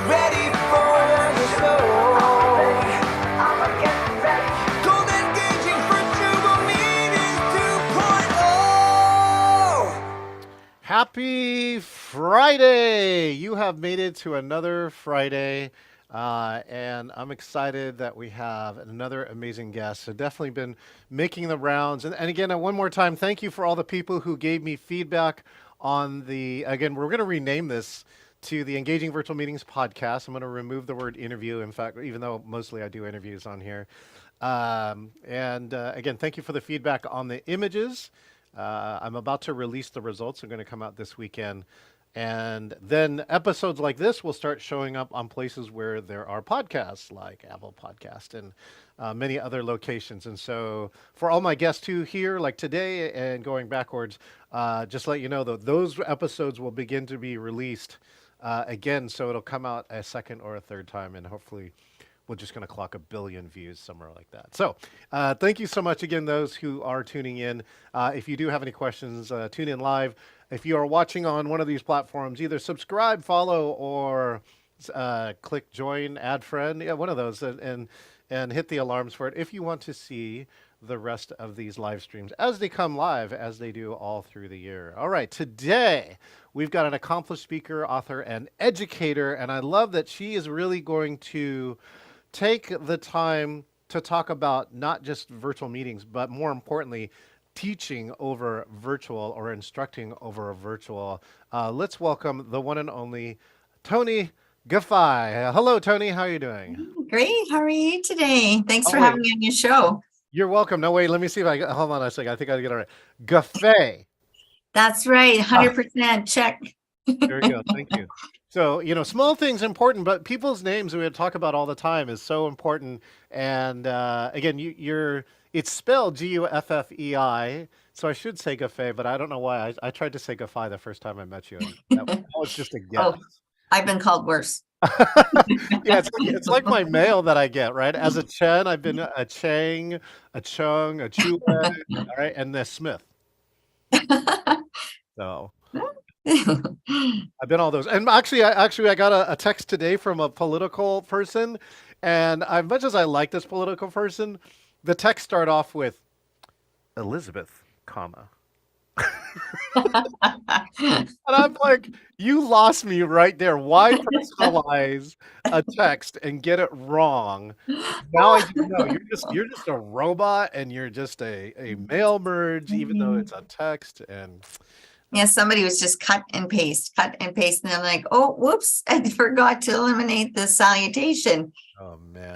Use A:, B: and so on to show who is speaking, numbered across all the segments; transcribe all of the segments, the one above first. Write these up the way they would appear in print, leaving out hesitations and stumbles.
A: ready for the show. Cold engaging virtual meetings 2.0.
B: Happy Friday! You have made it to another Friday, and I'm excited that we have another amazing guest. So definitely been making the rounds. And again, one more time, thank you for all the people who gave me feedback on again, we're going to rename this to the Engaging Virtual Meetings podcast. I'm going to remove the word interview. In fact, even though mostly I do interviews on here. Again, thank you for the feedback on the images. I'm about to release the results. They're going to come out this weekend. And then episodes like this will start showing up on places where there are podcasts, like Apple Podcast and many other locations. And so for all my guests who here, like today and going backwards, just let you know that those episodes will begin to be released again. So it'll come out a second or a third time, and hopefully we're just going to clock 1 billion views, somewhere like that. So thank you so much again, those who are tuning in. If you do have any questions, tune in live. If you are watching on one of these platforms, either subscribe, follow, or click join, add friend, yeah, one of those, and hit the alarms for it if you want to see the rest of these live streams as they come live, as they do all through the year. All right, today we've got an accomplished speaker, author, and educator, and I love that she is really going to take the time to talk about not just virtual meetings, but more importantly, teaching over virtual or instructing over a virtual. Let's welcome the one and only Toni Guffei. Hello, Toni. How are you doing?
C: Great. How are you today? Thanks
B: Oh,
C: for
B: wait.
C: having me on your show.
B: You're welcome. No, wait. Let me see if hold on a second. I think I get it right. Guffei.
C: That's right. 100% check.
B: There we go. Thank you. So, small things important, but people's names we talk about all the time is so important. And again, it's spelled Guffei. So I should say Guffei, but I don't know why. I tried to say Guffei the first time I met you. That was just a guess.
C: Oh, I've been called worse.
B: Yeah, it's like my mail that I get, right? As a Chen, I've been a Chang, a Chung, a Chue, all right, and a Smith. So I've been all those. And actually, I got a text today from a political person, and as much as I like this political person, the text started off with Elizabeth, comma. And I'm like, you lost me right there. Why personalize a text and get it wrong? Now I do know you're just a robot, and you're just a mail merge, even though it's a text. And
C: Yeah, somebody was just cut and paste. And I'm like, oh, whoops, I forgot to eliminate the salutation.
B: oh man,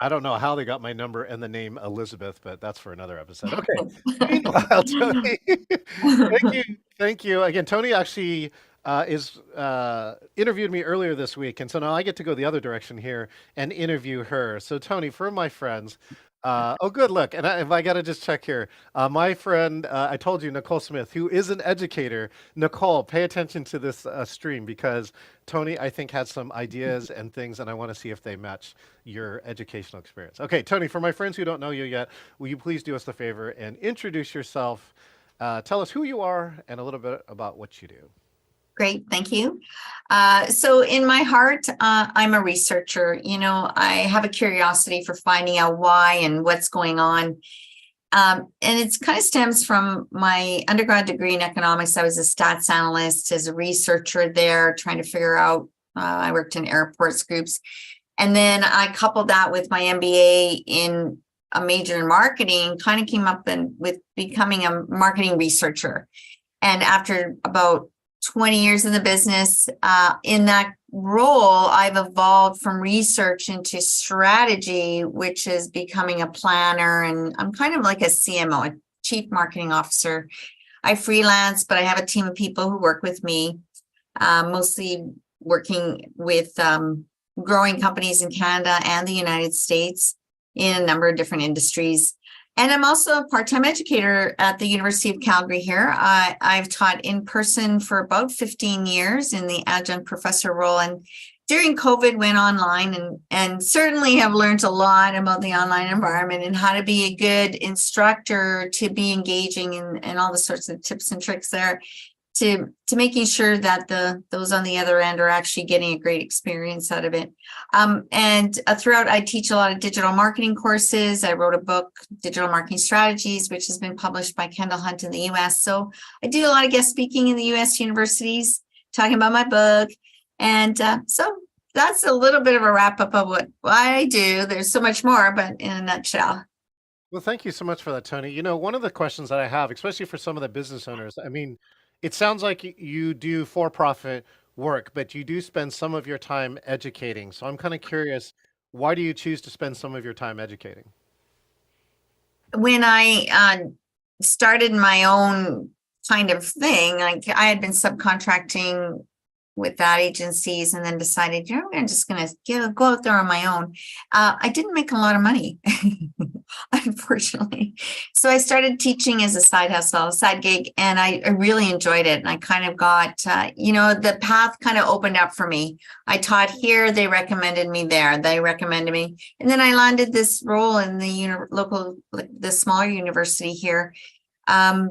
B: I don't know how they got my number and the name Elizabeth, but that's for another episode. Okay. Meanwhile, Toni, thank you again. Toni actually is interviewed me earlier this week, and so now I get to go the other direction here and interview her. So, Toni, for my friends. Oh, good. Look, and if I got to just check here, my friend, I told you, Nicole Smith, who is an educator. Nicole, pay attention to this stream because Toni, I think, has some ideas and things, and I want to see if they match your educational experience. Okay, Toni, for my friends who don't know you yet, will you please do us the favor and introduce yourself? Tell us who you are and a little bit about what you do.
C: Great, thank you. So in my heart, I'm a researcher. I have a curiosity for finding out why and what's going on. And it kind of stems from my undergrad degree in economics. I was a stats analyst as a researcher there, trying to figure out, I worked in airports groups. And then I coupled that with my MBA in a major in marketing, kind of came up with becoming a marketing researcher. And after about 20 years in the business, in that role, I've evolved from research into strategy, which is becoming a planner. And I'm kind of like a CMO, a chief marketing officer. I freelance, but I have a team of people who work with me, mostly working with growing companies in Canada and the United States in a number of different industries. And I'm also a part-time educator at the University of Calgary here. I've taught in person for about 15 years in the adjunct professor role. And during COVID, went online and certainly have learned a lot about the online environment and how to be a good instructor, to be engaging and all the sorts of tips and tricks there. to making sure that those on the other end are actually getting a great experience out of it. And throughout, I teach a lot of digital marketing courses. I wrote a book, Digital Marketing Strategies, which has been published by Kendall Hunt in the US. So I do a lot of guest speaking in the US universities, talking about my book. And so that's a little bit of a wrap up of what I do. There's so much more, but in a nutshell.
B: Well, thank you so much for that, Tony. You know, one of the questions that I have, especially for some of the business owners, I mean, it sounds like you do for-profit work, but you do spend some of your time educating. So I'm kind of curious, why do you choose to spend some of your time educating?
C: When I started my own kind of thing, like I had been subcontracting with that agencies and then decided, you know, I'm just going to go out there on my own. I didn't make a lot of money, unfortunately. So I started teaching as a side hustle, side gig, and I really enjoyed it. And I kind of got, you know, the path kind of opened up for me. I taught here, they recommended me there, they recommended me. And then I landed this role in the local, like the smaller university here. And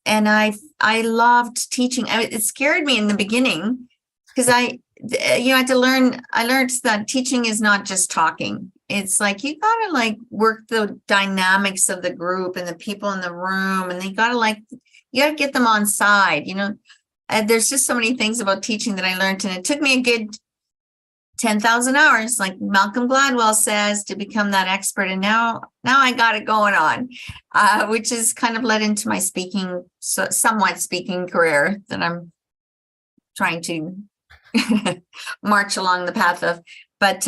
C: I loved teaching. It scared me in the beginning, because I had to learn. I learned that teaching is not just talking. It's like you gotta like work the dynamics of the group and the people in the room, and you gotta get them on side. You know, and there's just so many things about teaching that I learned, and it took me a good 10,000 hours, like Malcolm Gladwell says, to become that expert. And now I got it going on, which is kind of led into my somewhat speaking career that I'm trying to march along the path of. But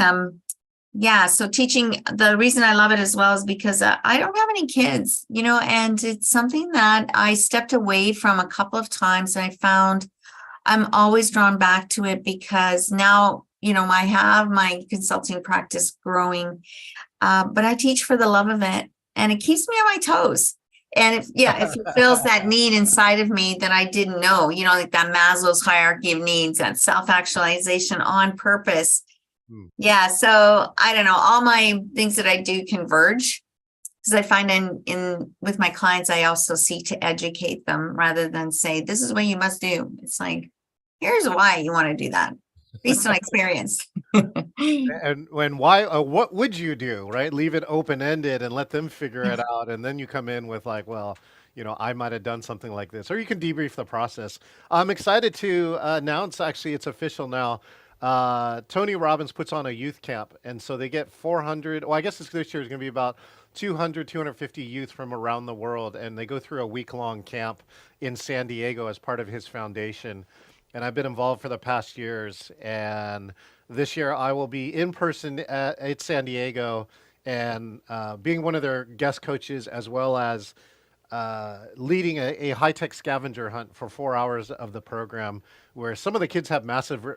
C: yeah, so teaching, the reason I love it as well is because I don't have any kids, you know, and it's something that I stepped away from a couple of times, and I found I'm always drawn back to it because now, you know, I have my consulting practice growing, but I teach for the love of it, and it keeps me on my toes. And if it fulfills that need inside of me that I didn't know, you know, like that Maslow's hierarchy of needs, that self-actualization on purpose. Yeah. So I don't know, all my things that I do converge, because I find in with my clients, I also seek to educate them rather than say, this is what you must do. It's like, here's why you want to do that based on experience.
B: And why, what would you do, right? Leave it open-ended and let them figure it out. And then you come in with like, well, you know, I might have done something like this, or you can debrief the process. I'm excited to announce, actually, it's official now. Tony Robbins puts on a youth camp. And so they get 400, well, I guess this year is going to be about 200, 250 youth from around the world. And they go through a week-long camp in San Diego as part of his foundation. And I've been involved for the past years. And this year I will be in person at San Diego and being one of their guest coaches, as well as leading a high-tech scavenger hunt for 4 hours of the program, where some of the kids have massive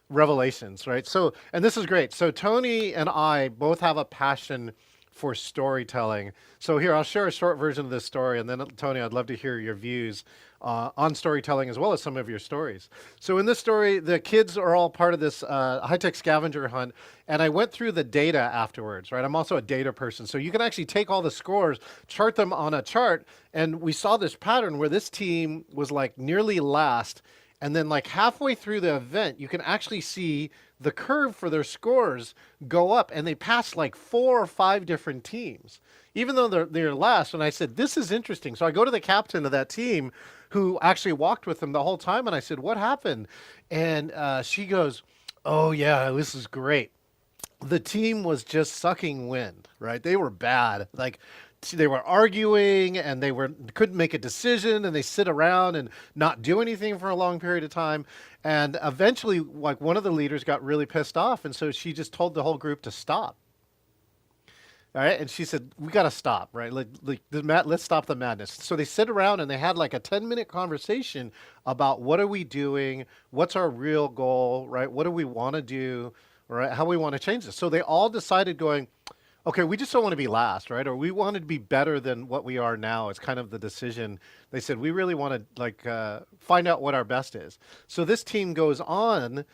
B: revelations, right? So, and this is great. So Tony and I both have a passion for storytelling. So here, I'll share a short version of this story, and then Tony, I'd love to hear your views on storytelling as well as some of your stories. So in this story, the kids are all part of this high-tech scavenger hunt, and I went through the data afterwards, right? I'm also a data person, so you can actually take all the scores, chart them on a chart, and we saw this pattern where this team was like nearly last, and then like halfway through the event, you can actually see the curve for their scores go up, and they passed like 4 or 5 different teams, even though they're last. And I said, this is interesting. So I go to the captain of that team who actually walked with them the whole time, and I said, what happened? And she goes, oh yeah, this is great. The team was just sucking wind, right? They were bad. Like, they were arguing and couldn't make a decision, and they sit around and not do anything for a long period of time. And eventually, like, one of the leaders got really pissed off, and so she just told the whole group to stop. All right, and she said, we got to stop, right? Let's stop the madness. So they sit around and they had like a 10-minute conversation about what are we doing? What's our real goal, right? What do we want to do, right? How we want to change this. So they all decided going, okay, we just don't want to be last, right? Or we want to be better than what we are now. It's kind of the decision. They said, we really want to find out what our best is. So this team goes on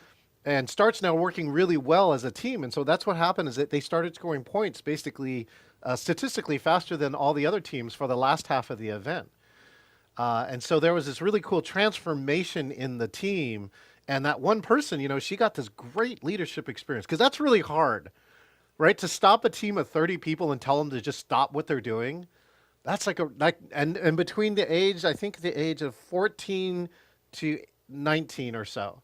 B: and starts now working really well as a team. And so that's what happened, is that they started scoring points basically statistically faster than all the other teams for the last half of the event. And so there was this really cool transformation in the team. And that one person, she got this great leadership experience because that's really hard, right? To stop a team of 30 people and tell them to just stop what they're doing. That's and between the age, I think the age of 14 to 19 or so,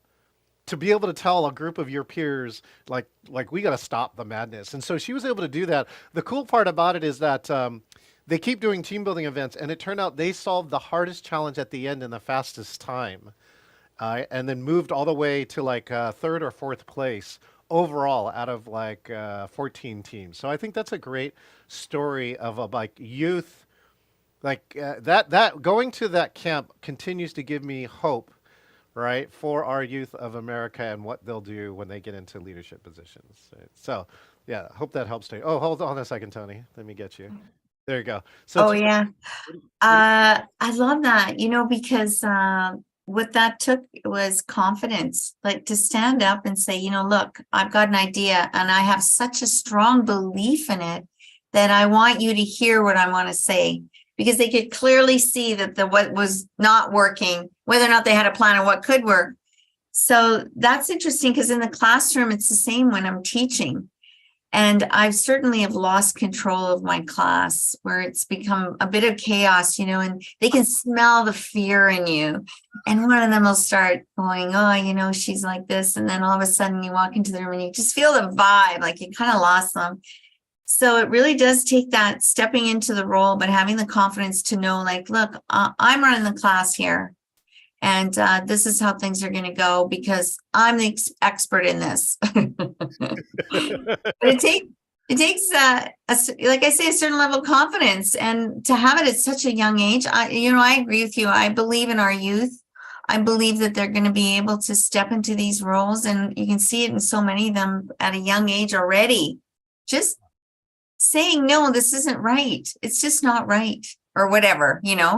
B: to be able to tell a group of your peers like we got to stop the madness. And so she was able to do that. The cool part about it is that they keep doing team building events, and it turned out they solved the hardest challenge at the end in the fastest time, and then moved all the way to like third or fourth place overall out of like 14 teams. So I think that's a great story of a like youth, like that going to that camp continues to give me hope, right, for our youth of America and what they'll do when they get into leadership positions. Right? So, yeah, hope that helps. Oh, hold on a second, Tony. Let me get you. There you go. So,
C: Oh, yeah. I love that, because what that took was confidence, like to stand up and say, look, I've got an idea and I have such a strong belief in it that I want you to hear what I want to say, because they could clearly see that what was not working, whether or not they had a plan or what could work. So that's interesting, because in the classroom, it's the same when I'm teaching. And I certainly have lost control of my class, where it's become a bit of chaos, and they can smell the fear in you. And one of them will start going, oh, she's like this. And then all of a sudden you walk into the room and you just feel the vibe, like you kind of lost them. So it really does take that stepping into the role, but having the confidence to know, like, look, I'm running the class here. And this is how things are going to go, because I'm the expert in this. But it takes like I say, a certain level of confidence, and to have it at such a young age. I agree with you. I believe in our youth. I believe that they're going to be able to step into these roles, and you can see it in so many of them at a young age already. Just saying, no, this isn't right. It's just not right, or whatever.
B: Yeah.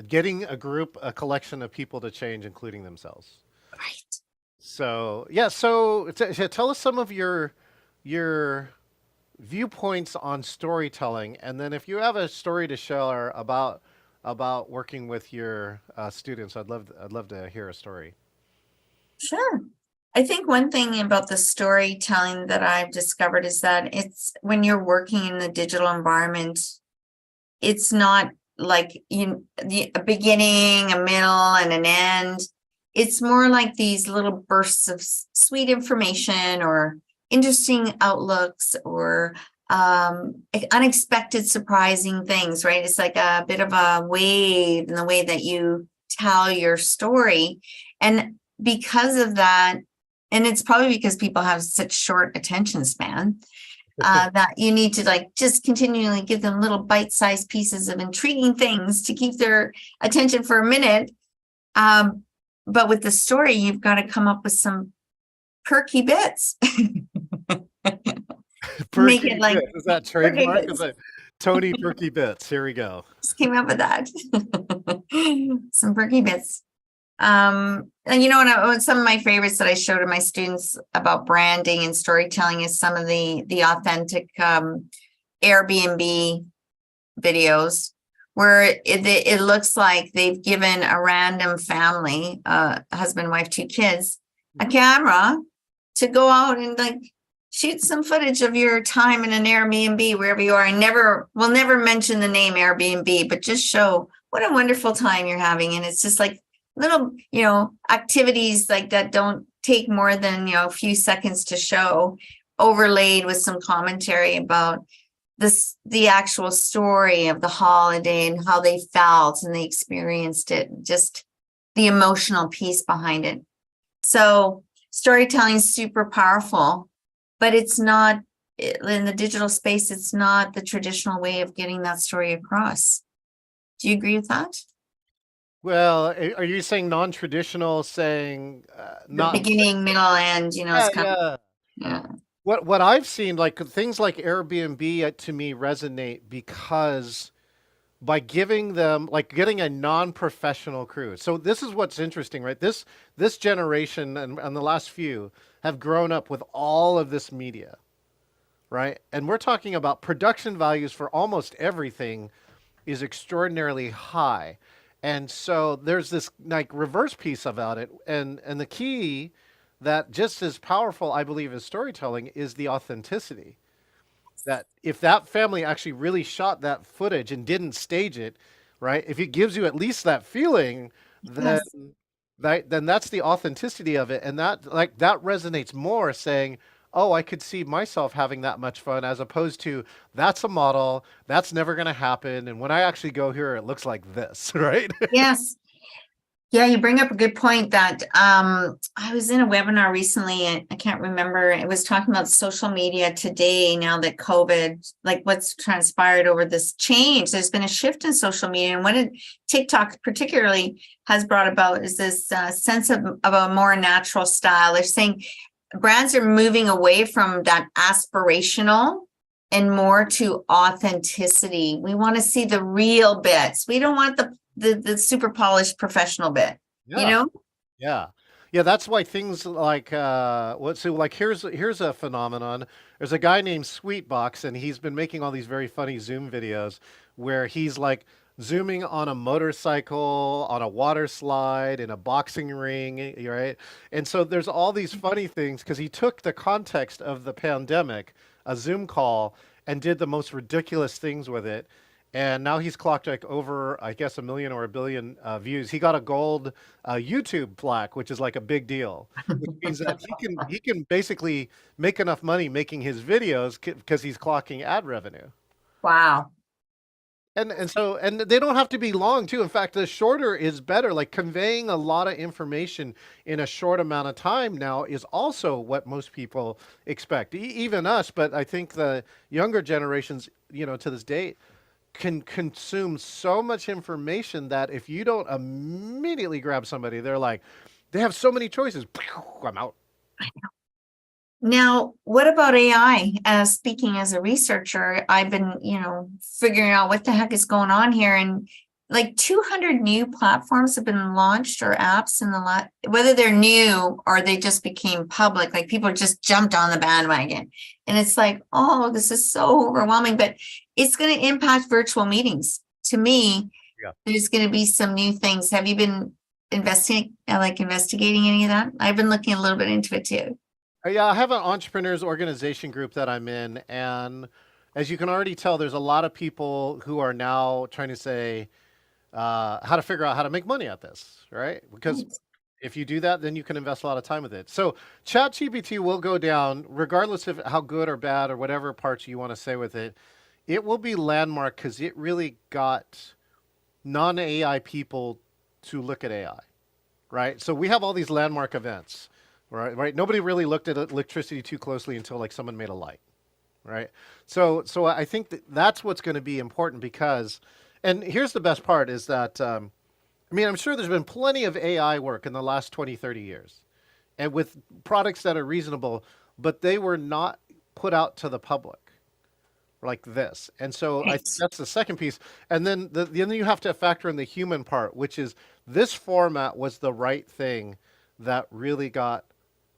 B: Getting a collection of people to change, including themselves.
C: Right.
B: So, yeah. So, tell us some of your viewpoints on storytelling, and then if you have a story to share about working with your students, I'd love to hear a story.
C: Sure. I think one thing about the storytelling that I've discovered is that it's when you're working in the digital environment, it's not like a beginning, a middle, and an end. It's more like these little bursts of sweet information or interesting outlooks or unexpected, surprising things, right? It's like a bit of a wave in the way that you tell your story. And because of that, and it's probably because people have such short attention span, that you need to like just continually give them little bite-sized pieces of intriguing things to keep their attention for a minute. But with the story, you've got to come up with some perky bits. Make it like
B: Is that trademark? Is that Tony Perky Bits? Here we go.
C: just came up with that. Some perky bits. And some of my favorites that I show to my students about branding and storytelling is some of the authentic Airbnb videos, where it looks like they've given a random family, husband, wife, 2 kids, a camera to go out and like shoot some footage of your time in an Airbnb wherever you are. And we'll never mention the name Airbnb, but just show what a wonderful time you're having. And it's just like little, activities like that don't take more than, a few seconds to show, overlaid with some commentary about the actual story of the holiday and how they felt and they experienced it, just the emotional piece behind it. So storytelling is super powerful, but it's not in the digital space. It's not the traditional way of getting that story across. Do you agree with that?
B: Well, are you saying non-traditional, saying
C: The
B: not?
C: beginning, middle, end,
B: Yeah,
C: it's kind of,
B: yeah.
C: yeah.
B: What I've seen, like things like Airbnb, to me resonate because by giving them like getting a non-professional crew. So this is what's interesting, right? This generation and the last few have grown up with all of this media, right? And we're talking about production values for almost everything is extraordinarily high. And so there's this like reverse piece about it. And the key that just as powerful, I believe, as storytelling is the authenticity. That if that family actually really shot that footage and didn't stage it, right? If it gives you at least that feeling, then
C: Yes.
B: then that's the authenticity of it, and that resonates more. Saying, "Oh, I could see myself having that much fun," as opposed to that's a model that's never going to happen, and when I actually go here, it looks like this, right?
C: Yes. Yeah, you bring up a good point that I was in a webinar recently, and I can't remember. It was talking about social media today, now that COVID, like what's transpired over this change. There's been a shift in social media, and what TikTok particularly has brought about is this sense of a more natural style. They're saying brands are moving away from that aspirational and more to authenticity. We want to see the real bits. We don't want the super polished professional bit, you
B: Yeah.
C: know?
B: Yeah. Yeah, that's why things like so like here's a phenomenon. There's a guy named Sweetbox, and he's been making all these very funny Zoom videos where he's like zooming on a motorcycle, on a water slide, in a boxing ring, right? And so there's all these funny things because he took the context of the pandemic, a Zoom call, and did the most ridiculous things with it. And now he's clocked like over, I guess, a million or a billion views. He got a gold YouTube plaque, which is like a big deal, which means that he can basically make enough money making his videos because he's clocking ad revenue.
C: Wow.
B: And they don't have to be long too. In fact, the shorter is better. Like conveying a lot of information in a short amount of time now is also what most people expect, even us. But I think the younger generations, to this date, can consume so much information that if you don't immediately grab somebody, they're like, they have so many choices. I'm out.
C: Now, what about AI? Speaking as a researcher, I've been, figuring out what the heck is going on here. And like 200 new platforms have been launched or apps in the last, whether they're new or they just became public, like people just jumped on the bandwagon. And it's like, oh, this is so overwhelming, but it's going to impact virtual meetings. To me,
B: Yeah.
C: there's going to be some new things. Have you been investigating any of that? I've been looking a little bit into it too.
B: Yeah, I have an entrepreneurs organization group that I'm in, and as you can already tell, there's a lot of people who are now trying to say how to figure out how to make money at this, right? Because if you do that, then you can invest a lot of time with it. So ChatGPT will go down, regardless of how good or bad or whatever parts you want to say with it. It will be landmark because it really got non-AI people to look at AI, right? So we have all these landmark events, right? Right. Nobody really looked at electricity too closely until like someone made a light, right? So I think that's what's going to be important because, and here's the best part is that, I mean, I'm sure there's been plenty of AI work in the last 20, 30 years and with products that are reasonable, but they were not put out to the public like this. And so I think
C: Right.
B: that's the second piece. And then you have to factor in the human part, which is this format was the right thing that really got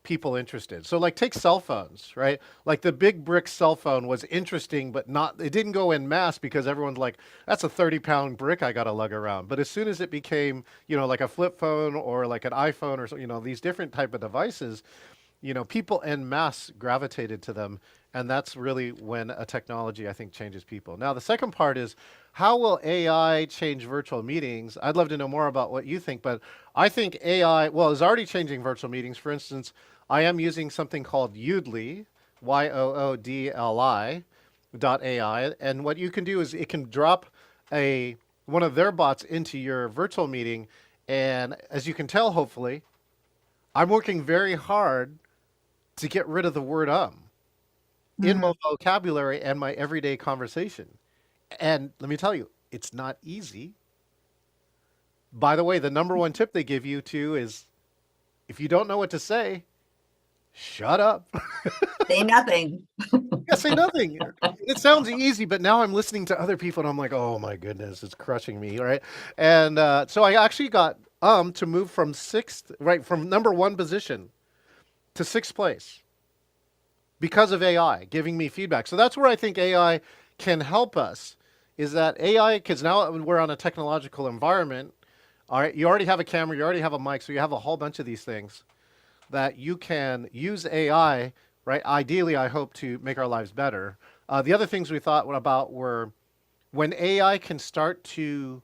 B: people interested. So like take cell phones, right? Like the big brick cell phone was interesting, but not, it didn't go in mass because everyone's like, that's a 30-pound brick I got to lug around. But as soon as it became, like a flip phone or like an iPhone or so, these different type of devices, people en masse gravitated to them. And that's really when a technology, I think, changes people. Now, the second part is how will AI change virtual meetings? I'd love to know more about what you think, but I think AI, well, is already changing virtual meetings. For instance, I am using something called Yoodli, Yoodli .ai. And what you can do is it can drop one of their bots into your virtual meeting. And as you can tell, hopefully, I'm working very hard to get rid of the word in my vocabulary and my everyday conversation. And let me tell you, it's not easy. By the way, the number one tip they give you too is if you don't know what to say, shut up.
C: Say nothing.
B: Yeah, say nothing. It sounds easy, but now I'm listening to other people and I'm like, oh my goodness, it's crushing me, right? And so I actually got to move from sixth, right, from number one position to sixth place because of AI giving me feedback. So that's where I think AI can help us is that AI, because now we're on a technological environment, all right, you already have a camera, you already have a mic, so you have a whole bunch of these things that you can use AI, right? Ideally, I hope to make our lives better. The other things we thought about were when AI can start to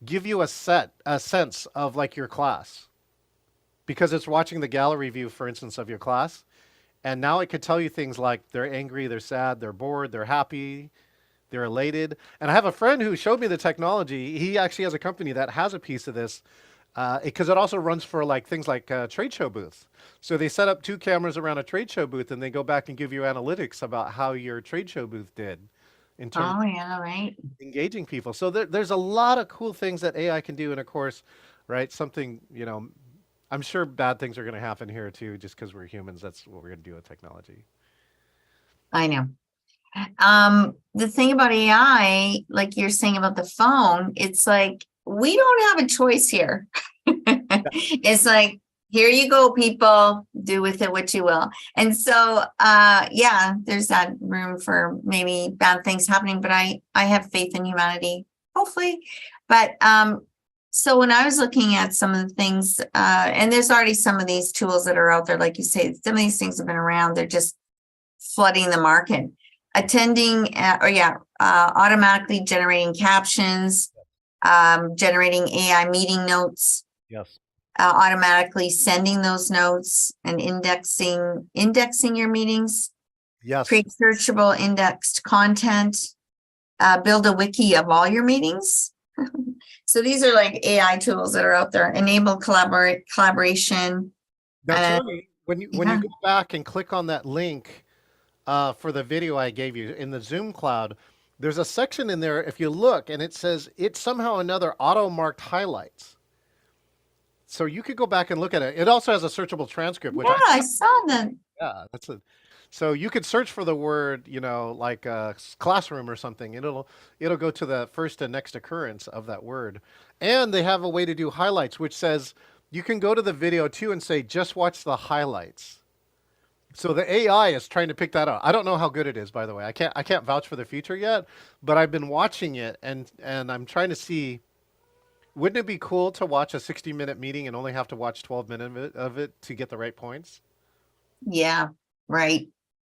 B: give you a sense of like your class because it's watching the gallery view, for instance, of your class. And now it could tell you things like they're angry, they're sad, they're bored, they're happy, they're elated. And I have a friend who showed me the technology. He actually has a company that has a piece of this because it also runs for like things like trade show booths. So they set up 2 cameras around a trade show booth and they go back and give you analytics about how your trade show booth did in terms
C: Oh, yeah, right.
B: of engaging people. So there's a lot of cool things that AI can do. And of course, right, something, I'm sure bad things are going to happen here too, just because we're humans. That's what we're going to do with technology.
C: I know. The thing about AI, like you're saying about the phone, it's like we don't have a choice here. It's like, here you go, people, do with it what you will. And so yeah, there's that room for maybe bad things happening, but I have faith in humanity, hopefully. But so when I was looking at some of the things, and there's already some of these tools that are out there, like you say, some of these things have been around, they're just flooding the market. Automatically generating captions, generating AI meeting notes,
B: Yes.
C: automatically sending those notes and indexing your meetings,
B: Yes.
C: create searchable indexed content, build a wiki of all your meetings. So these are like AI tools that are out there, enable collaboration.
B: Now, Tony, when you
C: Yeah.
B: go back and click on that link for the video I gave you in the Zoom cloud, there's a section in there, if you look, and it says it's somehow another auto-marked highlights. So you could go back and look at it. It also has a searchable transcript, which
C: Yeah, I saw that.
B: yeah, that's a. So you could search for the word, like classroom or something. It'll go to the first and next occurrence of that word. And they have a way to do highlights, which says you can go to the video too and say, just watch the highlights. So the AI is trying to pick that out. I don't know how good it is, by the way. I can't vouch for the future yet, but I've been watching it and I'm trying to see, wouldn't it be cool to watch a 60-minute meeting and only have to watch 12 minutes of it to get the right points?
C: Yeah, right.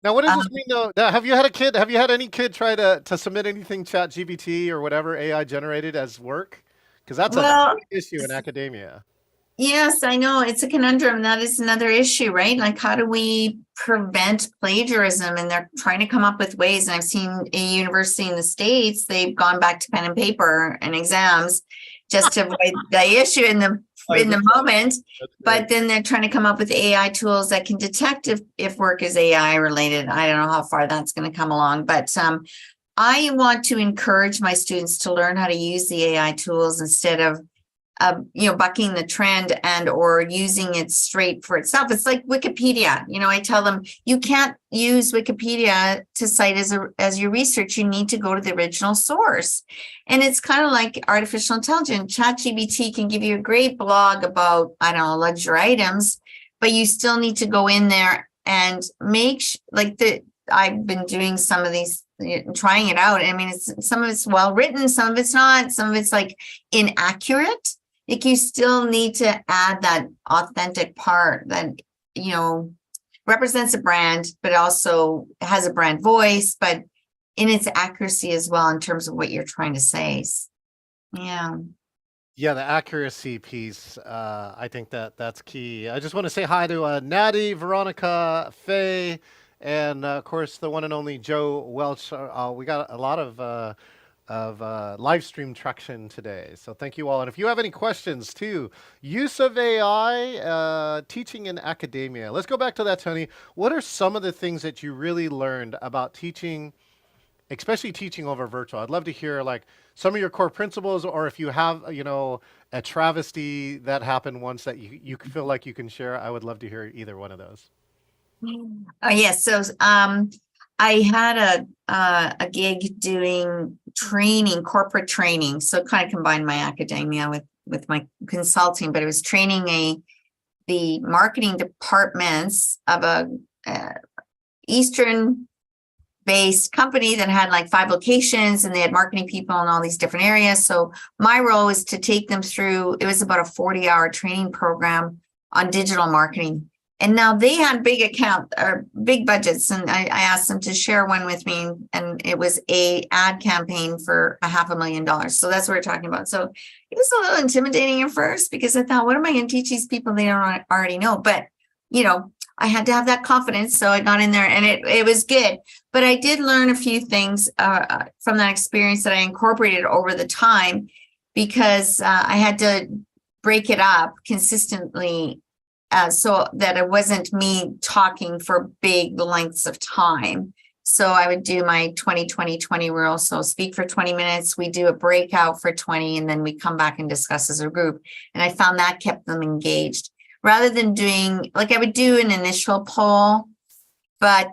B: Now, what does this mean though? Now, have you had any kid try to submit anything chat GPT or whatever AI generated as work? Because that's a big issue in academia.
C: Yes, I know. It's a conundrum. That is another issue, right? Like, how do we prevent plagiarism? And they're trying to come up with ways. And I've seen a university in the States, they've gone back to pen and paper and exams just to avoid the issue in the moment. But then they're trying to come up with AI tools that can detect if work is AI related. I don't know how far that's going to come along, but I want to encourage my students to learn how to use the AI tools instead of bucking the trend and or using it straight for itself. It's like Wikipedia. I tell them you can't use Wikipedia to cite as your research. You need to go to the original source. And it's kind of like artificial intelligence. ChatGPT can give you a great blog about, I don't know, luxury items, but you still need to go in there and I've been doing some of these, trying it out. I mean, some of it's well written, some of it's not, some of it's like inaccurate. Like you still need to add that authentic part that, represents a brand, but also has a brand voice, but in its accuracy as well in terms of what you're trying to say. Yeah.
B: Yeah, the accuracy piece, I think that's key. I just want to say hi to Natty, Veronica, Faye, and of course the one and only Joe Welch. We got a lot of live stream traction today. So thank you all. And if you have any questions too, use of AI, teaching in academia. Let's go back to that, Tony. What are some of the things that you really learned about teaching, especially teaching over virtual? I'd love to hear like some of your core principles, or if you have, a travesty that happened once that you feel like you can share. I would love to hear either one of those.
C: Oh, yes. So I had a gig doing training, corporate training. So kind of combined my academia with my consulting, but it was training the marketing departments of a Eastern based company that had like 5 locations, and they had marketing people in all these different areas. So my role was to take them through, it was about a 40-hour training program on digital marketing. And now they had big account or big budgets, and I asked them to share one with me, and it was a ad campaign for $500,000. So that's what we're talking about. So it was a little intimidating at first, because I thought, what am I going to teach these people they don't already know? But I had to have that confidence. So I got in there, and it was good. But I did learn a few things from that experience that I incorporated over the time, because I had to break it up consistently so that it wasn't me talking for big lengths of time. So I would do my 20-20-20 rule. So speak for 20 minutes, we do a breakout for 20, and then we come back and discuss as a group. And I found that kept them engaged. Rather than doing, like, I would do an initial poll, but,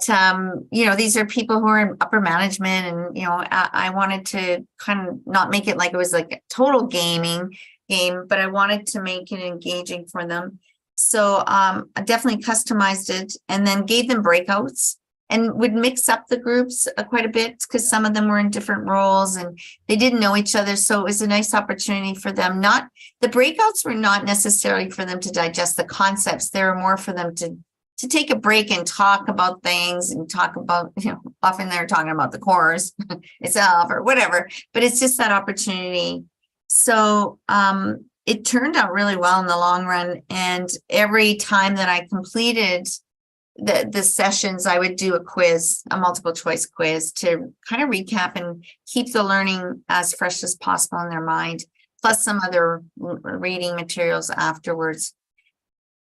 C: these are people who are in upper management, and, I wanted to kind of not make it like it was like a total game, but I wanted to make it engaging for them. So I definitely customized it, and then gave them breakouts, and would mix up the groups quite a bit, because some of them were in different roles and they didn't know each other. So it was a nice opportunity for them. The breakouts were not necessarily for them to digest the concepts. They were more for them to take a break and talk about things, and talk about, often they're talking about the course itself or whatever, but it's just that opportunity. So it turned out really well in the long run. And every time that I completed the sessions, I would do a multiple choice quiz, to kind of recap and keep the learning as fresh as possible in their mind, plus some other reading materials afterwards.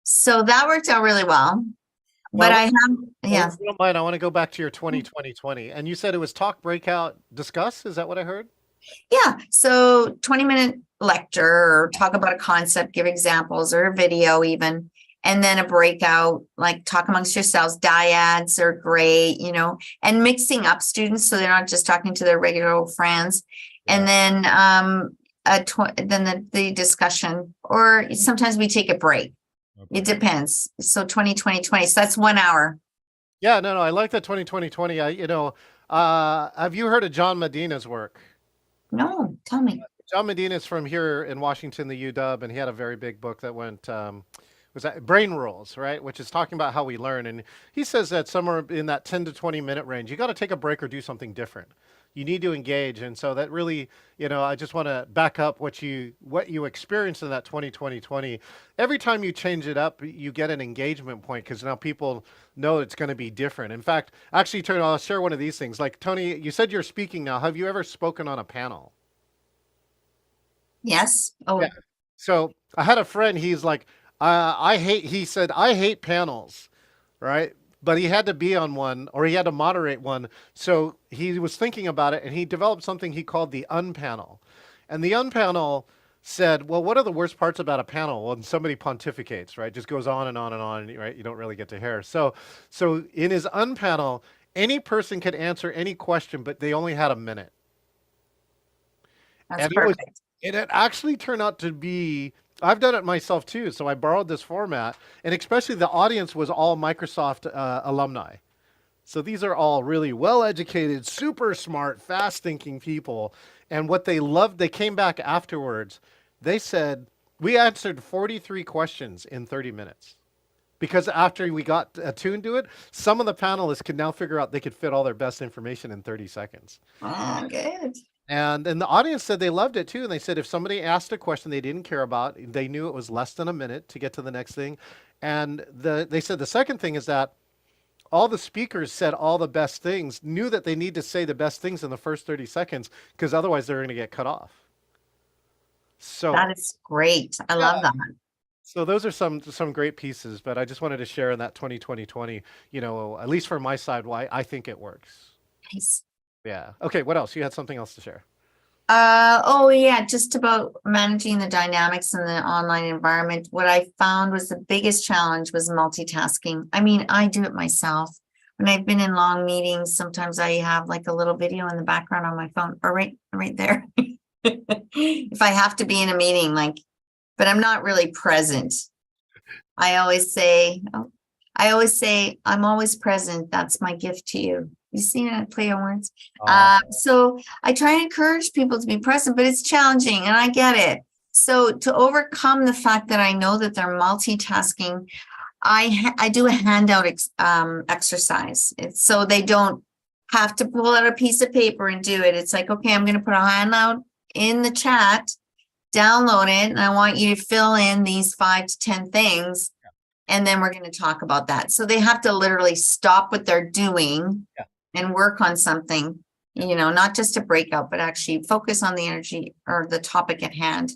C: So that worked out really well. But I have, yeah.
B: If you don't mind, I want to go back to your 20-20-20. And you said it was talk, breakout, discuss. Is that what I heard?
C: Yeah. So 20-minute lecture, or talk about a concept, give examples, or a video even. And then a breakout, like talk amongst yourselves. Dyads are great, and mixing up students so they're not just talking to their regular old friends. Yeah. And then the discussion, or sometimes we take a break. Okay. It depends. So 20-20-20. So that's 1 hour.
B: Yeah, no, I like that 20-20-20. Have you heard of John Medina's work?
C: No, tell me.
B: John Medina's from here in Washington, the UW, and he had a very big book that went, was that Brain Rules, right? Which is talking about how we learn. And he says that somewhere in that 10 to 20 minute range, you got to take a break or do something different. You need to engage. And so that really, I just want to back up what you experienced in that 20-20-20. Every time you change it up, you get an engagement point, because now people know it's going to be different. In fact, actually, Toni, I'll share one of these things. Like, Toni, you said you're speaking now. Have you ever spoken on a panel?
C: Yes. Oh,
B: yeah. So I had a friend, he's like, he said, I hate panels, right? But he had to be on one, or he had to moderate one. So he was thinking about it, and he developed something he called the unpanel. And the unpanel said, well, what are the worst parts about a panel? When somebody pontificates, right? Just goes on and on and on, right? You don't really get to hear. So in his unpanel, any person could answer any question, but they only had a minute.
C: That's perfect.
B: And it actually turned out to be, I've done it myself too. So I borrowed this format, and especially the audience was all Microsoft alumni. So these are all really well-educated, super smart, fast-thinking people. And what they loved, they came back afterwards. They said, we answered 43 questions in 30 minutes. Because after we got attuned to it, some of the panelists could now figure out they could fit all their best information in 30 seconds.
C: Oh, good.
B: And the audience said they loved it too. And they said if somebody asked a question they didn't care about, they knew it was less than a minute to get to the next thing. And they said the second thing is that all the speakers said all the best things, knew that they need to say the best things in the first 30 seconds, because otherwise they're going to get cut off. So
C: that is great. I love that.
B: So those are some great pieces, but I just wanted to share in that 20-20-20, at least from my side, why I think it works.
C: Nice.
B: Yeah. Okay. What else? You had something else to share.
C: Oh yeah, just about managing the dynamics in the online environment. What I found was the biggest challenge was multitasking. I mean, I do it myself. When I've been in long meetings, sometimes I have like a little video in the background on my phone, or right there. If I have to be in a meeting, but I'm not really present. I always say, I'm always present. That's my gift to you. You see that play on words?
B: Uh,
C: So I try to encourage people to be present, but it's challenging, and I get it. So to overcome the fact that I know that they're multitasking, I do a handout exercise. It's so they don't have to pull out a piece of paper and do it. It's like, okay, I'm going to put a handout in the chat, download it, and I want you to fill in these 5 to 10 things, and then we're going to talk about that. So they have to literally stop what they're doing and work on something, not just a breakout, but actually focus on the energy or the topic at hand.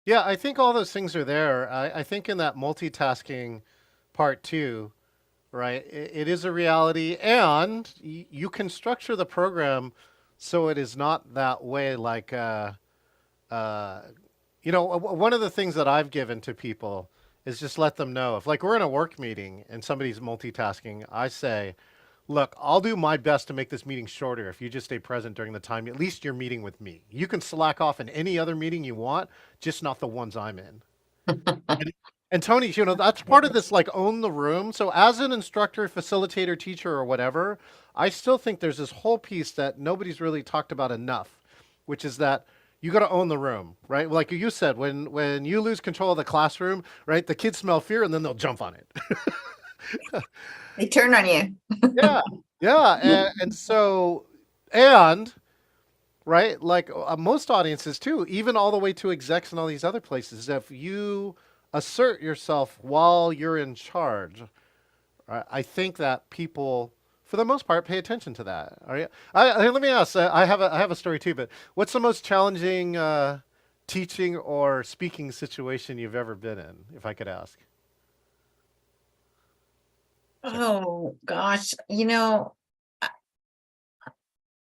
B: Yeah, I think all those things are there. I think in that multitasking part too, right? It is a reality, and you can structure the program so it is not that way. Like, one of the things that I've given to people is just let them know if, like, we're in a work meeting and somebody's multitasking, I say, look, I'll do my best to make this meeting shorter if you just stay present during the time. At least you're meeting with me. You can slack off in any other meeting you want, just not the ones I'm in. And Tony, that's part of this, like, own the room. So as an instructor, facilitator, teacher, or whatever, I still think there's this whole piece that nobody's really talked about enough, which is that you got to own the room, right? Like you said, when you lose control of the classroom, right, the kids smell fear and then they'll jump on it.
C: They turn on you.
B: Yeah. And so, and right, like most audiences too, even all the way to execs and all these other places, if you assert yourself while you're in charge, right, I think that people, for the most part, pay attention to that. All right. Let me ask. I have a story too. But what's the most challenging teaching or speaking situation you've ever been in, if I could ask?
C: Oh gosh,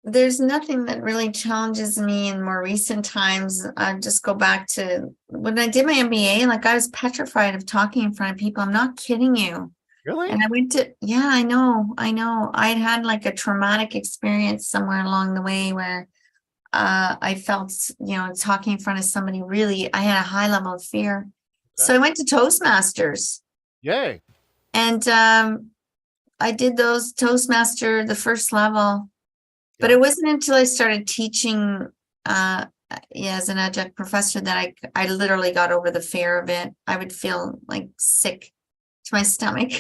C: there's nothing that really challenges me in more recent times. I just go back to when I did my MBA, like I was petrified of talking in front of people. I'm not kidding you.
B: Really?
C: And I went to, yeah, I know. I'd had like a traumatic experience somewhere along the way where I felt, talking in front of somebody really, I had a high level of fear. So I went to Toastmasters.
B: Yay.
C: And I did those Toastmaster, the first level, but
B: Yeah.
C: it wasn't until I started teaching as an adjunct professor that I literally got over the fear of it. I would feel like sick to my stomach.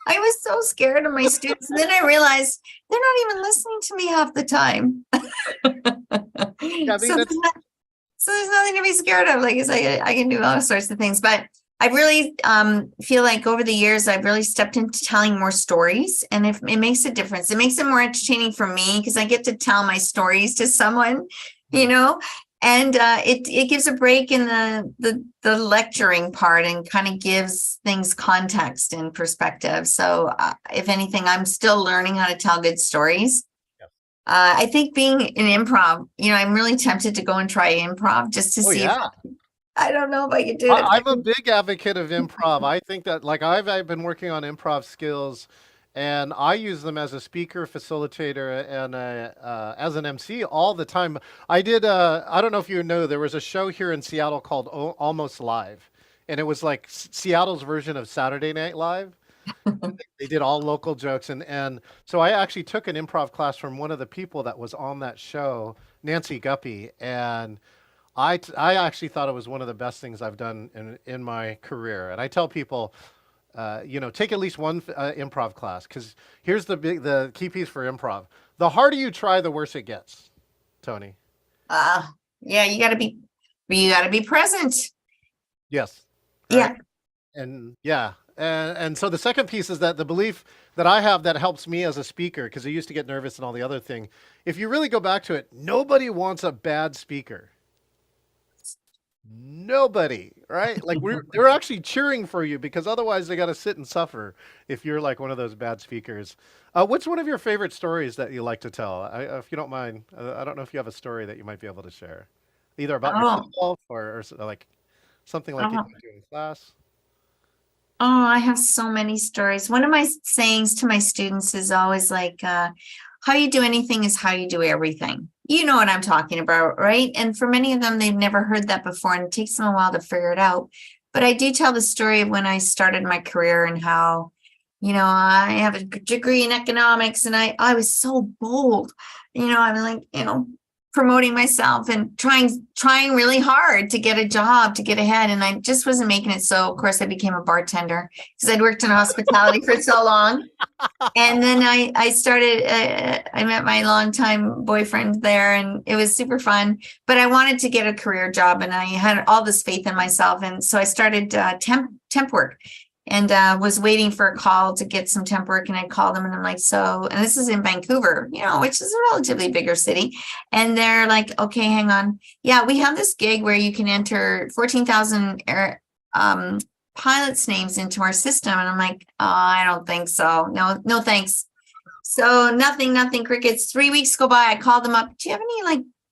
C: I was so scared of my students. And then I realized they're not even listening to me half the time.
B: Yeah, I mean,
C: So there's nothing to be scared of. Like I can do all sorts of things, but I really feel like over the years, I've really stepped into telling more stories, and if it makes a difference, it makes it more entertaining for me because I get to tell my stories to someone, and it gives a break in the lecturing part and kind of gives things context and perspective. So if anything, I'm still learning how to tell good stories. I think being in improv, I'm really tempted to go and try improv just to see if I don't know if I could do it.
B: I'm a big advocate of improv. I think that, like, I've been working on improv skills, and I use them as a speaker, facilitator, and as an MC all the time. I did. I don't know if you know, there was a show here in Seattle called Almost Live, and it was like Seattle's version of Saturday Night Live. They did all local jokes, and so I actually took an improv class from one of the people that was on that show, Toni Guffei, and I actually thought it was one of the best things I've done in my career. And I tell people, take at least one improv class, because here's the key piece for improv: the harder you try, the worse it gets. Toni.
C: Yeah, you got to be present.
B: Yes.
C: Yeah.
B: Right? And yeah. And so the second piece is that the belief that I have that helps me as a speaker, because I used to get nervous and all the other thing. If you really go back to it, nobody wants a bad speaker. Nobody, right? Like they're actually cheering for you, because otherwise they got to sit and suffer if you're like one of those bad speakers. What's one of your favorite stories that you like to tell? If you don't mind, I don't know if you have a story that you might be able to share, either about yourself or like something like you do in class.
C: Oh, I have so many stories. One of my sayings to my students is always like, how you do anything is how you do everything. You know what I'm talking about, right? And for many of them, they've never heard that before, and it takes them a while to figure it out. But I do tell the story of when I started my career and how I have a degree in economics, and I was so bold. I was like, promoting myself and trying really hard to get a job, to get ahead. And I just wasn't making it. So of course I became a bartender because I'd worked in hospitality for so long. And then I started, I met my longtime boyfriend there, and it was super fun, but I wanted to get a career job, and I had all this faith in myself. And so I started temp work, and was waiting for a call to get some temp work. And I called them, and I'm like, and this is in Vancouver, which is a relatively bigger city. And they're like, okay, hang on. Yeah, we have this gig where you can enter 14,000 pilots' names into our system. And I'm like, oh, I don't think so. No, thanks. So nothing, crickets. 3 weeks go by. I called them up. Do you have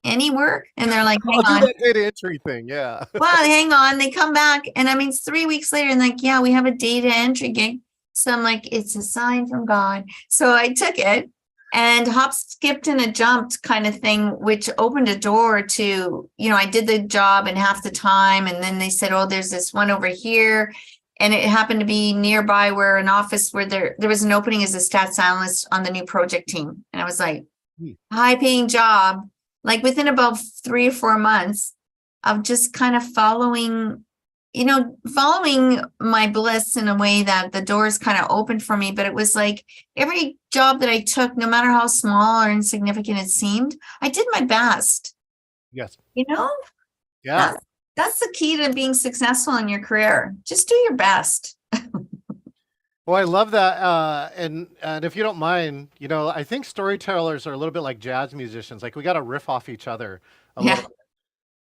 C: any work? And they're like, hang
B: I'll
C: on.
B: do that data entry thing. Yeah.
C: Well, hang on. They come back. And I mean, it's 3 weeks later, and like, yeah, we have a data entry gig. So I'm like, it's a sign from God. So I took it, and hop, skipped, and a jumped kind of thing, which opened a door to, I did the job in half the time. And then they said, oh, there's this one over here. And it happened to be nearby where an office where there was an opening as a stats analyst on the new project team. And I was like, high paying job, like within about 3 or 4 months of just kind of following my bliss in a way that the doors kind of opened for me. But it was like every job that I took, no matter how small or insignificant it seemed, I did my best.
B: Yes.
C: Yeah. That's the key to being successful in your career. Just do your best.
B: Well, I love that. And if you don't mind, I think storytellers are a little bit like jazz musicians. Like we got to riff off each other a little bit.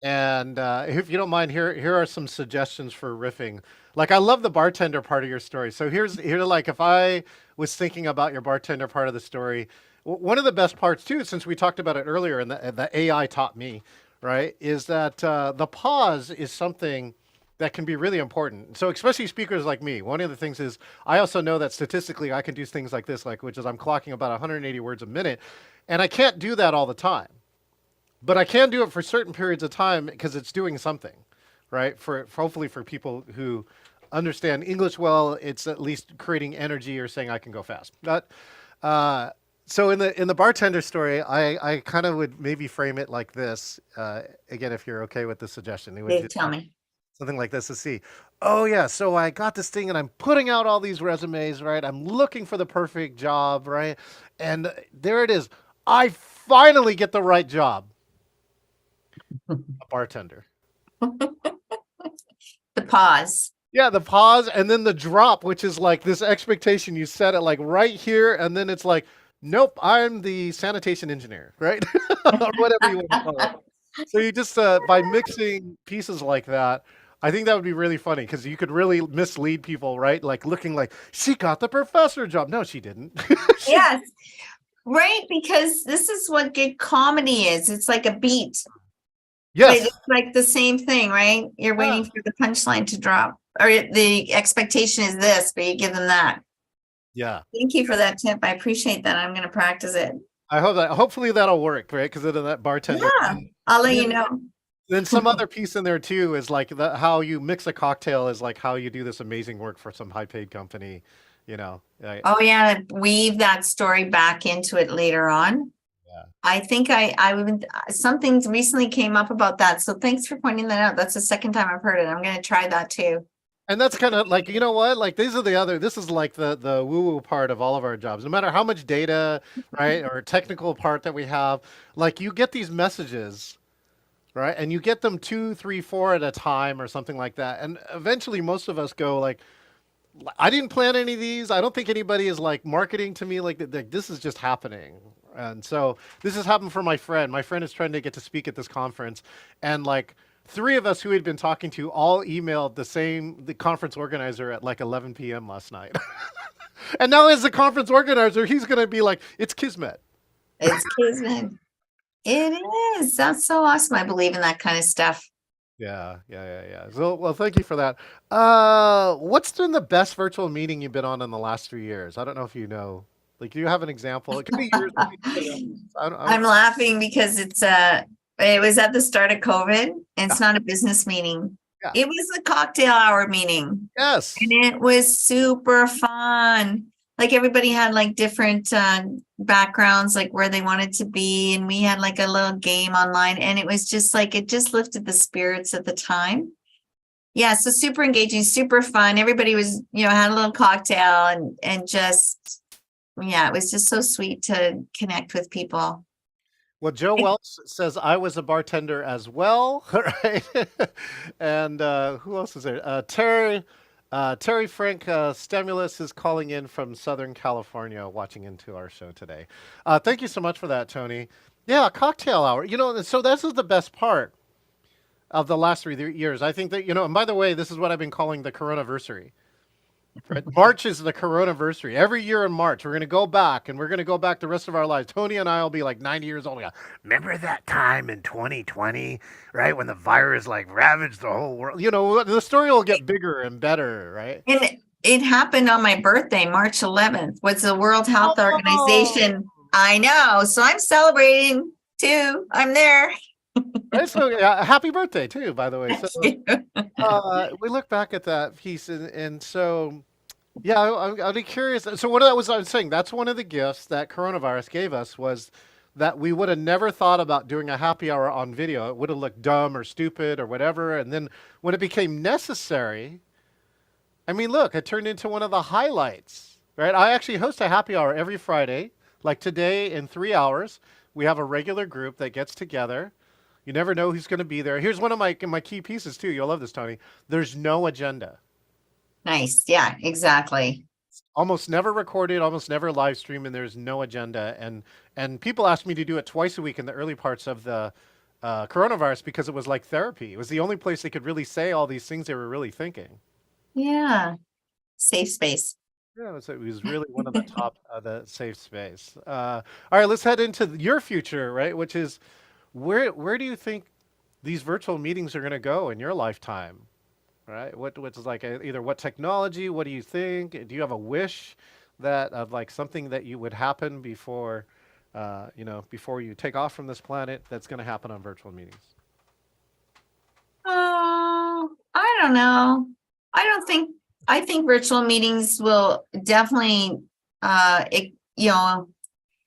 B: And if you don't mind, here are some suggestions for riffing. Like I love the bartender part of your story. So here, like if I was thinking about your bartender part of the story, one of the best parts too, since we talked about it earlier, and the AI taught me, right, is that the pause is something that can be really important. So especially speakers like me, one of the things is I also know that statistically I can do things like this, which is I'm clocking about 180 words a minute, and I can't do that all the time. But I can do it for certain periods of time because it's doing something, right? For hopefully for people who understand English well, it's at least creating energy or saying I can go fast. But so in the bartender story, I kind of would maybe frame it like this. Again, if you're okay with the suggestion,
C: Tell me.
B: Something like this to see. Oh yeah, so I got this thing and I'm putting out all these resumes, right? I'm looking for the perfect job, right? And there it is. I finally get the right job. A bartender.
C: The pause.
B: Yeah, the pause and then the drop, which is like this expectation. You set it like right here, and then it's like, nope, I'm the sanitation engineer, right? Or whatever you want to call it. So you just by mixing pieces like that, I think that would be really funny because you could really mislead people, right? Like looking like she got the professor job. No, she didn't.
C: Yes. Right, because this is what good comedy is. It's like a beat.
B: Yes.
C: But it's like the same thing, right? You're waiting for the punchline to drop, or the expectation is this, but you give them that.
B: Yeah.
C: Thank you for that tip. I appreciate that. I'm going to practice it.
B: I hope hopefully that'll work, right? Because of that bartender.
C: Yeah, I'll let you know.
B: Then some other piece in there too is like how you mix a cocktail is like how you do this amazing work for some high paid company,
C: Oh yeah, weave that story back into it later on. Yeah. I think something recently came up about that. So thanks for pointing that out. That's the second time I've heard it. I'm going to try that too.
B: And that's kind of like, like this is like the woo-woo part of all of our jobs. No matter how much data, right, or technical part that we have, like you get these messages, right? And you get them 2, 3, 4 at a time or something like that. And eventually most of us go like, I didn't plan any of these. I don't think anybody is like marketing to me like this is just happening. And so this has happened for my friend. My friend is trying to get to speak at this conference, and like 3 of us who had been talking to all emailed the conference organizer at like 11 p.m. last night. And now as the conference organizer, he's going to be like, it's Kismet.
C: It's Kismet. It is. That's so awesome. I believe in that kind of stuff.
B: Yeah. So, well, thank you for that. What's been the best virtual meeting you've been on in the last 3 years? I don't know if you know. Like, do you have an example? It could be yours.
C: I'm laughing because it was at the start of COVID, and it's not a business meeting. Yeah. It was a cocktail hour meeting.
B: Yes.
C: And it was super fun. like everybody had like different backgrounds, like where they wanted to be, and we had like a little game online, and it was just like it just lifted the spirits at the time. Yeah, so super engaging, super fun. Everybody was, had a little cocktail and just yeah, it was just so sweet to connect with people.
B: Well, Joe Welch says I was a bartender as well, right? And who else is there? Terry Frank Stimulus is calling in from Southern California, watching into our show today. Thank you so much for that, Tony. Yeah, cocktail hour. So this is the best part of the last 3 years. I think that, and by the way, this is what I've been calling the coronaversary. Right? March is the coronaversary. Every year in March, we're going to go back, and we're going to go back the rest of our lives. Tony and I will be like 90 years old. Remember that time in 2020, right, when the virus like ravaged the whole world? The story will get bigger and better, right?
C: And it happened on my birthday, March 11th. What's the World Health Organization? I know. So I'm celebrating too. I'm there.
B: Right, so happy birthday too, by the way. So we look back at that piece, and so yeah, I'd be curious. So what I was saying, that's one of the gifts that coronavirus gave us was that we would have never thought about doing a happy hour on video. It would have looked dumb or stupid or whatever. And then when it became necessary, I mean, look, it turned into one of the highlights, right? I actually host a happy hour every Friday, like today in 3 hours. We have a regular group that gets together. You never know who's going to be there. Here's one of my key pieces too. You'll love this, Tony. There's no agenda.
C: Nice. Yeah, exactly.
B: Almost never recorded, almost never live stream, and there's no agenda. And people asked me to do it twice a week in the early parts of the coronavirus because it was like therapy. It was the only place they could really say all these things they were really thinking.
C: Yeah. Safe space.
B: Yeah, it was really one of the top of the safe space. All right, let's head into your future, right? Which is where do you think these virtual meetings are going to go in your lifetime? Right? What's like either what technology? What do you think? Do you have a wish that of like something that you would happen before, before you take off from this planet that's going to happen on virtual meetings?
C: Oh, I don't know. I think virtual meetings will definitely,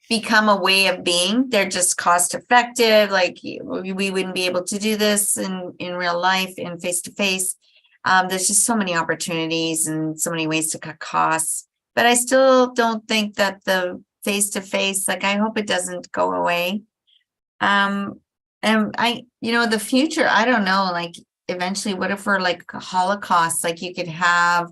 C: become a way of being. They're just cost effective. Like we wouldn't be able to do this in real life, in face to face. There's just so many opportunities and so many ways to cut costs. But I still don't think that the face to face, like I hope it doesn't go away. And the future, I don't know, like eventually, what if we're like a Holocaust? Like you could have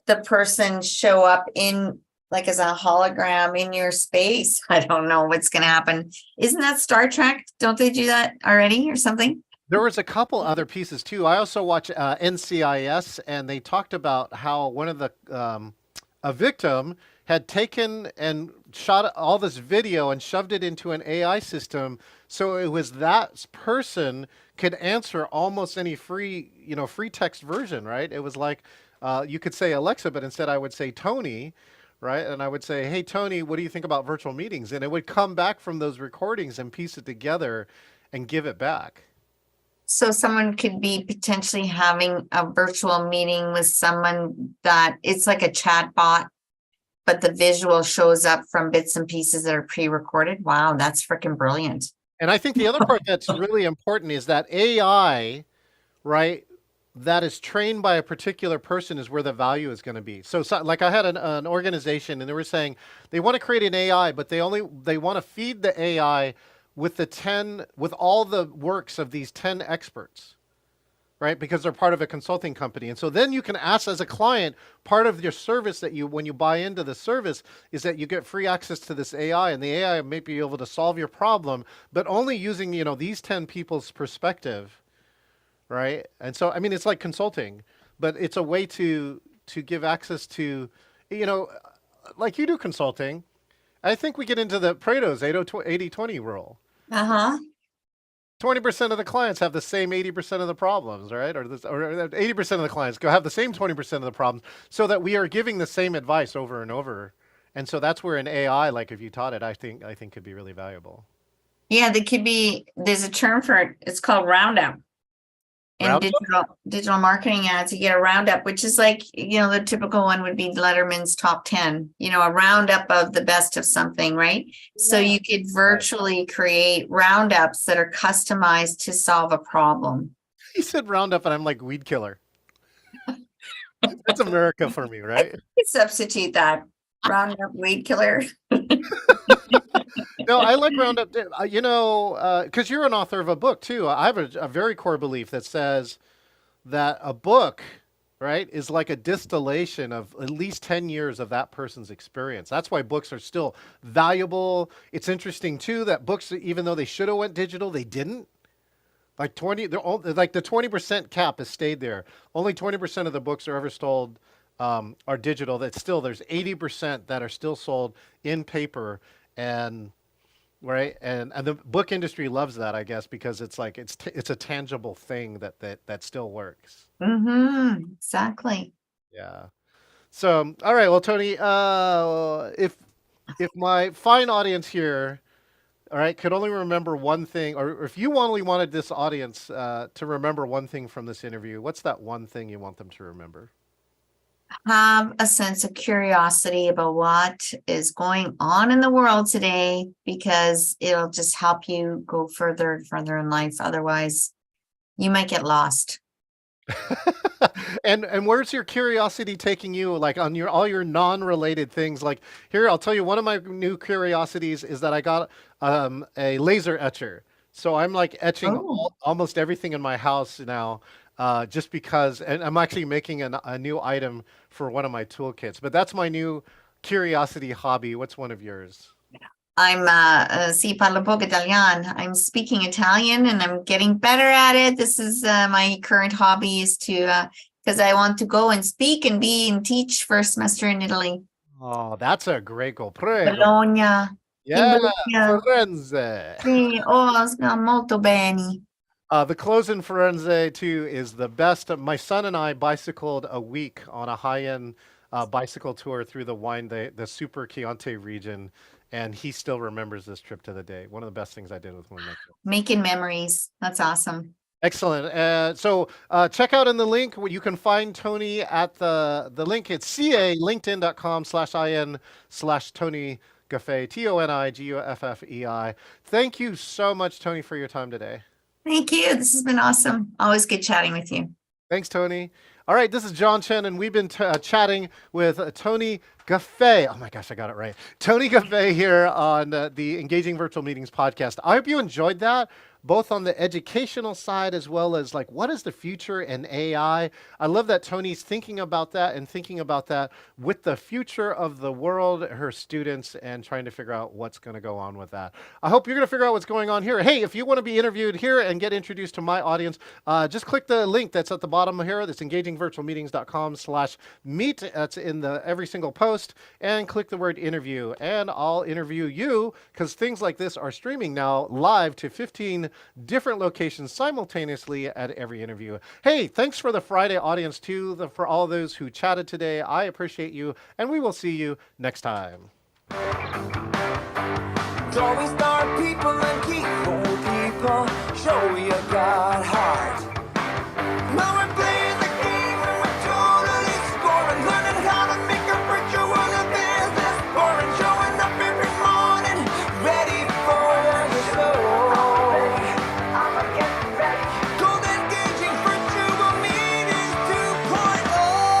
C: the person show up in like as a hologram in your space. I don't know what's going to happen. Isn't that Star Trek? Don't they do that already or something?
B: There was a couple other pieces too. I also watch NCIS, and they talked about how one of the a victim had taken and shot all this video and shoved it into an AI system, so it was that person could answer almost any free text version, right? It was like you could say Alexa, but instead I would say Tony, right? And I would say, hey Tony, what do you think about virtual meetings? And it would come back from those recordings and piece it together and give it back.
C: So someone could be potentially having a virtual meeting with someone that it's like a chat bot, but the visual shows up from bits and pieces that are pre-recorded. Wow, that's freaking brilliant.
B: And I think the other part that's really important is that AI, right, that is trained by a particular person is where the value is going to be. So like I had an organization, and they were saying they want to create an AI, but they want to feed the AI with with all the works of these 10 experts, right? Because they're part of a consulting company. And so then you can ask as a client, part of your service that when you buy into the service is that you get free access to this AI, and the AI may be able to solve your problem, but only using, these 10 people's perspective, right? And so, I mean, it's like consulting, but it's a way to give access to, like you do consulting. I think we get into the Pareto's 80-20 rule.
C: Uh-huh.
B: 20% of the clients have the same 80% of the problems, right? Or 80% of the clients have the same 20% of the problems, so that we are giving the same advice over and over. And so that's where an AI, like if you taught it, I think could be really valuable.
C: Yeah, there's a term for it. It's called roundup. In
B: Roundup?
C: digital marketing ads, you get a roundup, which is like, the typical one would be Letterman's top 10, a roundup of the best of something, right? So you could virtually create roundups that are customized to solve a problem.
B: He said Roundup, and I'm like, weed killer. That's America for me, right?
C: You could substitute that roundup weed killer.
B: No, I like Roundup. Because you're an author of a book too. I have a very core belief that says that a book, right, is like a distillation of at least 10 years of that person's experience. That's why books are still valuable. It's interesting too that books, even though they should have went digital, they didn't. Like the 20% cap has stayed there. Only 20% of the books are ever sold are digital. That's still there's 80% that are still sold in paper, and right, and the book industry loves that, I guess, because it's like it's a tangible thing that still works.
C: Exactly.
B: Yeah. So, all right. Well, Tony, if my fine audience here, all right, could only remember one thing, or if you only wanted this audience to remember one thing from this interview, what's that one thing you want them to remember?
C: Have a sense of curiosity about what is going on in the world today, because it'll just help you go further and further in life. Otherwise, you might get lost.
B: And where's your curiosity taking you? Like on your all your non-related things. Like here, I'll tell you one of my new curiosities is that I got a laser etcher. So I'm like etching
C: Oh.
B: almost everything in my house now, just because. And I'm actually making a new item for one of my toolkits. But that's my new curiosity hobby. What's one of yours?
C: I'm si parlo poco Italian. I'm speaking Italian and I'm getting better at it. This is my current hobby is to because I want to go and speak and be and teach for a semester in Italy.
B: Oh, that's a great goal. Prego.
C: Bologna. In
B: Yeah,
C: Bologna.
B: Firenze.
C: Sì, molto bene.
B: The close in Firenze too is the best. My son and I bicycled a week on a high-end bicycle tour through the Super Chianti region, and he still remembers this trip to the day. One of the best things I did with one of my kids.
C: Making memories. That's awesome.
B: Excellent. So check out in the link where you can find Tony at the link. It's linkedin.com/in/Toni Guffei, ToniGuffei. Thank you so much, Tony, for your time today.
C: Thank you. This has been awesome. Always good chatting with you.
B: Thanks, Tony. All right, this is John Chen, and we've been chatting with Toni Guffei. Oh my gosh, I got it right. Toni Guffei here on the Engaging Virtual Meetings podcast. I hope you enjoyed that, both on the educational side as well as like what is the future in AI. I love that Tony's thinking about that and thinking about that with the future of the world, her students, and trying to figure out what's going to go on with that. I hope you're going to figure out what's going on here. Hey, if you want to be interviewed here and get introduced to my audience, just click the link that's at the bottom here. That's engagingvirtualmeetings.com/meet. That's in every single post, and click the word interview, and I'll interview you, because things like this are streaming now live to 15 different locations simultaneously at every interview. Hey, thanks for the Friday audience too, for all those who chatted today. I appreciate you, and we will see you next time.
A: Always start people and keep going.